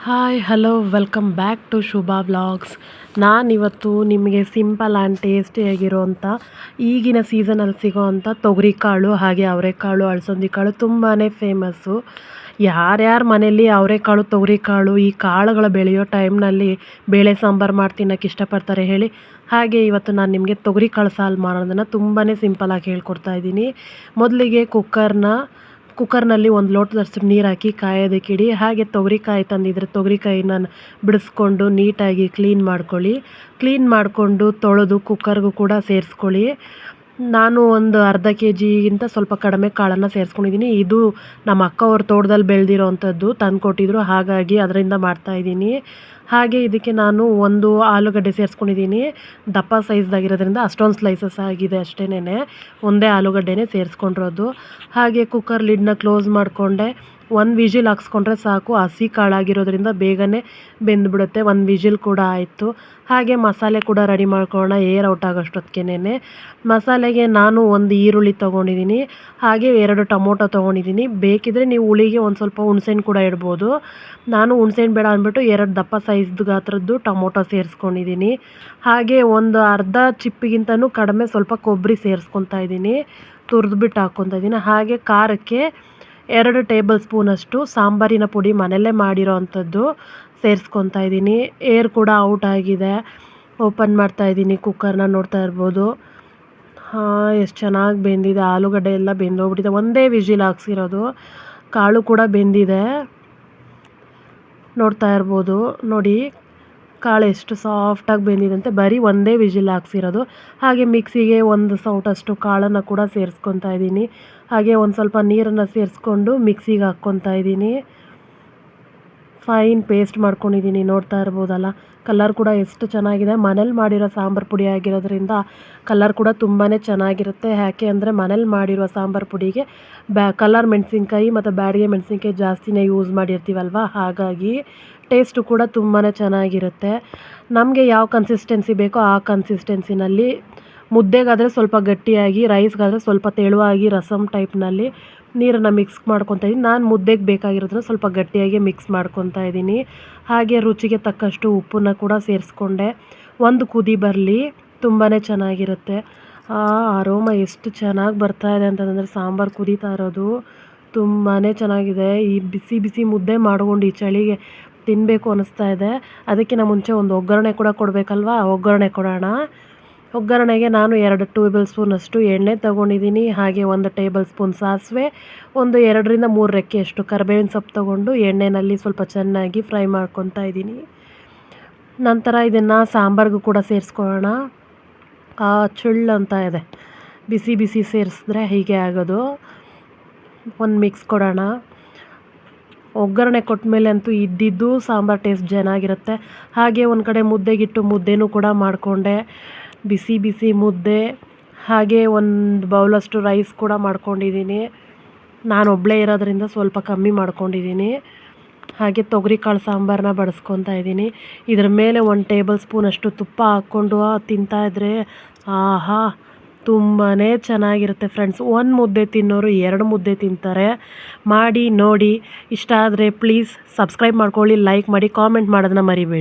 Hi hello welcome back to Shubha vlogs. ನಾನಿವತ್ತು ನಿಮಗೆ simple and ಟೇಸ್ಟಿಯಾಗಿರೋಂಥ ಈಗಿನ ಸೀಸನಲ್ಲಿ ಸಿಗೋವಂಥ ತೊಗರಿಕಾಳು ಹಾಗೆ ಅವರೆಕಾಳು ಅಲಸಂದಿ ಕಾಳು ತುಂಬಾ ಫೇಮಸ್ಸು. ಯಾರ್ಯಾರ ಮನೆಯಲ್ಲಿ ಅವರೆಕಾಳು ತೊಗರಿಕಾಳು ಈ ಕಾಳುಗಳು ಬೆಳೆಯೋ ಟೈಮ್ನಲ್ಲಿ ಬೇಳೆ ಸಾಂಬಾರು ಮಾಡಿ ತಿನ್ನೋಕ್ಕೆ ಇಷ್ಟಪಡ್ತಾರೆ ಹೇಳಿ. ಹಾಗೆ ಇವತ್ತು ನಾನು ನಿಮಗೆ ತೊಗರಿಕಾಳು ಸಾರು ಮಾಡೋದನ್ನು ತುಂಬಾ ಸಿಂಪಲಾಗಿ ಹೇಳ್ಕೊಡ್ತಾ ಇದ್ದೀನಿ. ಮೊದಲಿಗೆ ಕುಕ್ಕರ್ನಲ್ಲಿ ಒಂದು ಲೋಟದಷ್ಟು ನೀರು ಹಾಕಿ ಕಾಯೋದಕ್ಕೆ ಇಡಿ. ಹಾಗೆ ತೊಗರಿಕಾಯಿ ತಂದಿದ್ರೆ ತೊಗರಿಕಾಯಿನ ಬಿಡಿಸ್ಕೊಂಡು ನೀಟಾಗಿ ಕ್ಲೀನ್ ಮಾಡಿಕೊಂಡು ತೊಳೆದು ಕುಕ್ಕರ್ಗೂ ಕೂಡ ಸೇರಿಸ್ಕೊಳ್ಳಿ. ನಾನು ಒಂದು ಅರ್ಧ ಕೆ ಜಿಗಿಂತ ಸ್ವಲ್ಪ ಕಡಿಮೆ ಕಾಳನ್ನು ಸೇರಿಸ್ಕೊಂಡಿದ್ದೀನಿ. ಇದು ನಮ್ಮ ಅಕ್ಕ ಅವ್ರ ತೋಟದಲ್ಲಿ ಬೆಳೆದಿರೋ ಅಂಥದ್ದು ತಂದುಕೊಟ್ಟಿದ್ರು, ಹಾಗಾಗಿ ಅದರಿಂದ ಮಾಡ್ತಾಯಿದ್ದೀನಿ. ಹಾಗೆ ಇದಕ್ಕೆ ನಾನು ಒಂದು ಆಲೂಗಡ್ಡೆ ಸೇರಿಸ್ಕೊಂಡಿದ್ದೀನಿ. ದಪ್ಪ ಸೈಜ್ದಾಗಿರೋದ್ರಿಂದ ಅಷ್ಟೊಂದು ಸ್ಲೈಸಸ್ ಆಗಿದೆ ಅಷ್ಟೇನೆ, ಒಂದೇ ಆಲೂಗಡ್ಡೆನೇ ಸೇರಿಸ್ಕೊಂಡಿರೋದು. ಹಾಗೆ ಕುಕ್ಕರ್ ಲಿಡ್ನ ಕ್ಲೋಸ್ ಮಾಡಿಕೊಂಡೆ. ಒಂದು ವಿಜಿಲ್ ಹಾಕ್ಸ್ಕೊಂಡ್ರೆ ಸಾಕು, ಹಸಿ ಕಾಳಾಗಿರೋದ್ರಿಂದ ಬೇಗನೆ ಬೆಂದುಬಿಡುತ್ತೆ. ಒಂದು ವಿಜಿಲ್ ಕೂಡ ಆಯಿತು. ಹಾಗೆ ಮಸಾಲೆ ಕೂಡ ರೆಡಿ ಮಾಡ್ಕೊಳ್ಳೋಣ ಏರ್ ಔಟ್ ಆಗೋಷ್ಟೊತ್ತಿಗೆನೆ. ಮಸಾಲೆಗೆ ನಾನು ಒಂದು ಈರುಳ್ಳಿ ತೊಗೊಂಡಿದ್ದೀನಿ, ಹಾಗೆ 2 ಟೊಮೊಟೊ ತೊಗೊಂಡಿದ್ದೀನಿ. ಬೇಕಿದ್ದರೆ ನೀವು ಹುಳಿಗೆ ಒಂದು ಸ್ವಲ್ಪ ಹುಣಸೆಹಣ್ಣು ಕೂಡ ಇಡ್ಬೋದು. ನಾನು ಹುಣಸೆಹಣ್ಣು ಬೇಡ ಅಂದ್ಬಿಟ್ಟು 2 ದಪ್ಪ ಸೈಜ್ದು ಗಾತ್ರದ್ದು ಟೊಮೊಟೊ ಸೇರಿಸ್ಕೊಂಡಿದ್ದೀನಿ. ಹಾಗೆ ಒಂದು ಅರ್ಧ ಚಿಪ್ಪಿಗಿಂತನೂ ಕಡಿಮೆ ಸ್ವಲ್ಪ ಕೊಬ್ಬರಿ ಸೇರಿಸ್ಕೊತಾ ಇದ್ದೀನಿ, ತುರಿದ್ಬಿಟ್ಟು ಹಾಕ್ಕೊತಾ ಇದ್ದೀನಿ. ಹಾಗೆ ಖಾರಕ್ಕೆ 2 ಟೇಬಲ್ ಸ್ಪೂನಷ್ಟು ಸಾಂಬಾರಿನ ಪುಡಿ ಮನೆಯಲ್ಲೇ ಮಾಡಿರೋ ಅಂಥದ್ದು ಸೇರಿಸ್ಕೊತಾ ಇದ್ದೀನಿ. ಏರ್ ಕೂಡ ಔಟ್ ಆಗಿದೆ. ಓಪನ್ ಮಾಡ್ತಾ ಇದ್ದೀನಿ ಕುಕ್ಕರ್ನ, ನೋಡ್ತಾ ಇರ್ಬೋದು. ಎಷ್ಟು ಚೆನ್ನಾಗಿ ಬೆಂದಿದೆ, ಆಲೂಗಡ್ಡೆ ಎಲ್ಲ ಬೆಂದೋಗ್ಬಿಟ್ಟಿದೆ. ಒಂದೇ ವಿಜಿಲ್ ಹಾಕ್ಸಿರೋದು, ಕಾಳು ಕೂಡ ಬೆಂದಿದೆ, ನೋಡ್ತಾ ಇರ್ಬೋದು. ನೋಡಿ ಕಾಳು ಎಷ್ಟು ಸಾಫ್ಟಾಗಿ ಬೆಂದಿದೆ ಅಂತ, ಬರೀ ಒಂದೇ ವಿಜಿಲ್ ಹಾಕ್ಸಿರೋದು. ಹಾಗೆ ಮಿಕ್ಸಿಗೆ ಒಂದು ಸೌಟಷ್ಟು ಕಾಳನ್ನು ಕೂಡ ಸೇರಿಸ್ಕೊತಾ ಇದ್ದೀನಿ. ಹಾಗೆ ಒಂದು ಸ್ವಲ್ಪ ನೀರನ್ನು ಸೇರಿಸ್ಕೊಂಡು ಮಿಕ್ಸಿಗೆ ಹಾಕ್ಕೊತಾ ಇದ್ದೀನಿ. ಫೈನ್ ಪೇಸ್ಟ್ ಮಾಡ್ಕೊಂಡಿದ್ದೀನಿ, ನೋಡ್ತಾ ಇರ್ಬೋದಲ್ಲ. ಕಲರ್ ಕೂಡ ಎಷ್ಟು ಚೆನ್ನಾಗಿದೆ. ಮನೇಲಿ ಮಾಡಿರೋ ಸಾಂಬಾರು ಪುಡಿ ಆಗಿರೋದ್ರಿಂದ ಕಲರ್ ಕೂಡ ತುಂಬಾ ಚೆನ್ನಾಗಿರುತ್ತೆ. ಯಾಕೆ ಅಂದರೆ ಮನೇಲಿ ಮಾಡಿರೋ ಸಾಂಬಾರು ಪುಡಿಗೆ ಕಲರ್ ಮೆಣಸಿನ್ಕಾಯಿ ಮತ್ತು ಬ್ಯಾಡಗೆ ಮೆಣಸಿನ್ಕಾಯಿ ಜಾಸ್ತಿನೇ ಯೂಸ್ ಮಾಡಿರ್ತೀವಲ್ವ, ಹಾಗಾಗಿ ಟೇಸ್ಟು ಕೂಡ ತುಂಬಾ ಚೆನ್ನಾಗಿರುತ್ತೆ. ನಮಗೆ ಯಾವ ಕನ್ಸಿಸ್ಟೆನ್ಸಿ ಬೇಕೋ ಆ ಕನ್ಸಿಸ್ಟೆನ್ಸಿನಲ್ಲಿ, ಮುದ್ದೆಗಾದರೆ ಸ್ವಲ್ಪ ಗಟ್ಟಿಯಾಗಿ, ರೈಸ್ಗಾದರೆ ಸ್ವಲ್ಪ ತೆಳುವಾಗಿ ರಸಮ್ ಟೈಪ್ನಲ್ಲಿ ನೀರನ್ನು ಮಿಕ್ಸ್ ಮಾಡ್ಕೊತಾ ಇದ್ದೀನಿ. ನಾನು ಮುದ್ದೆಗೆ ಬೇಕಾಗಿರೋದನ್ನ ಸ್ವಲ್ಪ ಗಟ್ಟಿಯಾಗಿ ಮಿಕ್ಸ್ ಮಾಡ್ಕೊತಾ ಇದ್ದೀನಿ. ಹಾಗೆ ರುಚಿಗೆ ತಕ್ಕಷ್ಟು ಉಪ್ಪನ್ನು ಕೂಡ ಸೇರಿಸ್ಕೊಂಡೆ. ಒಂದು ಕುದಿ ಬರಲಿ, ತುಂಬಾ ಚೆನ್ನಾಗಿರುತ್ತೆ. ಅರೋಮ ಎಷ್ಟು ಚೆನ್ನಾಗಿ ಬರ್ತಾಯಿದೆ ಅಂತಂದರೆ, ಸಾಂಬಾರು ಕುದೀತಾ ಇರೋದು ತುಂಬಾ ಚೆನ್ನಾಗಿದೆ. ಈ ಬಿಸಿ ಬಿಸಿ ಮುದ್ದೆ ಮಾಡ್ಕೊಂಡು ಈ ಚಳಿಗೆ ತಿನ್ನಬೇಕು ಅನ್ನಿಸ್ತಾ ಇದೆ. ಅದಕ್ಕಿಂತ ಮುಂಚೆ ಒಂದು ಒಗ್ಗರಣೆ ಕೂಡ ಕೊಡಬೇಕಲ್ವ, ಒಗ್ಗರಣೆ ಕೊಡೋಣ. ಒಗ್ಗರಣೆಗೆ ನಾನು 2 ಟೇಬಲ್ ಸ್ಪೂನಷ್ಟು ಎಣ್ಣೆ ತೊಗೊಂಡಿದ್ದೀನಿ. ಹಾಗೆ 1 ಟೇಬಲ್ ಸ್ಪೂನ್ ಸಾಸಿವೆ, ಒಂದು 2ರಿಂದ 3 ರೆಕ್ಕೆಯಷ್ಟು ಕರಿಬೇವಿನ ಸೊಪ್ಪು ತೊಗೊಂಡು ಎಣ್ಣೆಯಲ್ಲಿ ಸ್ವಲ್ಪ ಚೆನ್ನಾಗಿ ಫ್ರೈ ಮಾಡ್ಕೊತಾ ಇದ್ದೀನಿ. ನಂತರ ಇದನ್ನು ಸಾಂಬಾರಿಗೂ ಕೂಡ ಸೇರಿಸ್ಕೊಳ್ಳೋಣ. ಚುಳ್ಳು ಅಂತ ಇದೆ, ಬಿಸಿ ಬಿಸಿ ಸೇರಿಸಿದ್ರೆ ಹೀಗೆ ಆಗೋದು. ಒಂದು ಮಿಕ್ಸ್ ಕೊಡೋಣ. ಒಗ್ಗರಣೆ ಕೊಟ್ಟ ಮೇಲೆ ಅಂತೂ ಇದ್ದಿದ್ದು ಸಾಂಬಾರು ಟೇಸ್ಟ್ ಚೆನ್ನಾಗಿರುತ್ತೆ. ಹಾಗೆ ಒಂದು ಕಡೆ ಮುದ್ದೆಗಿಟ್ಟು ಮುದ್ದೆನೂ ಕೂಡ ಮಾಡಿಕೊಂಡೆ, ಬಿಸಿ ಬಿಸಿ ಮುದ್ದೆ. ಹಾಗೆ ಒಂದು ಬೌಲಷ್ಟು ರೈಸ್ ಕೂಡ ಮಾಡ್ಕೊಂಡಿದ್ದೀನಿ. ನಾನು ಒಬ್ಬಳೇ ಇರೋದ್ರಿಂದ ಸ್ವಲ್ಪ ಕಮ್ಮಿ ಮಾಡ್ಕೊಂಡಿದ್ದೀನಿ. ಹಾಗೆ ತೊಗರಿಕಾಳು ಸಾಂಬಾರನ್ನ ಬಡಿಸ್ಕೊತಾ ಇದ್ದೀನಿ. ಇದ್ರ ಮೇಲೆ 1 ಟೇಬಲ್ ಸ್ಪೂನಷ್ಟು ತುಪ್ಪ ಹಾಕ್ಕೊಂಡು ತಿಂತಾಯಿದ್ರೆ ಆಹಾ, ತುಂಬಾ ಚೆನ್ನಾಗಿರುತ್ತೆ ಫ್ರೆಂಡ್ಸ್. 1 ಮುದ್ದೆ ತಿನ್ನೋರು 2 ಮುದ್ದೆ ತಿಂತಾರೆ. ಮಾಡಿ ನೋಡಿ. ಇಷ್ಟ ಆದರೆ ಪ್ಲೀಸ್ ಸಬ್ಸ್ಕ್ರೈಬ್ ಮಾಡ್ಕೊಳ್ಳಿ, ಲೈಕ್ ಮಾಡಿ, ಕಾಮೆಂಟ್ ಮಾಡೋದನ್ನ ಮರಿಬೇಡಿ.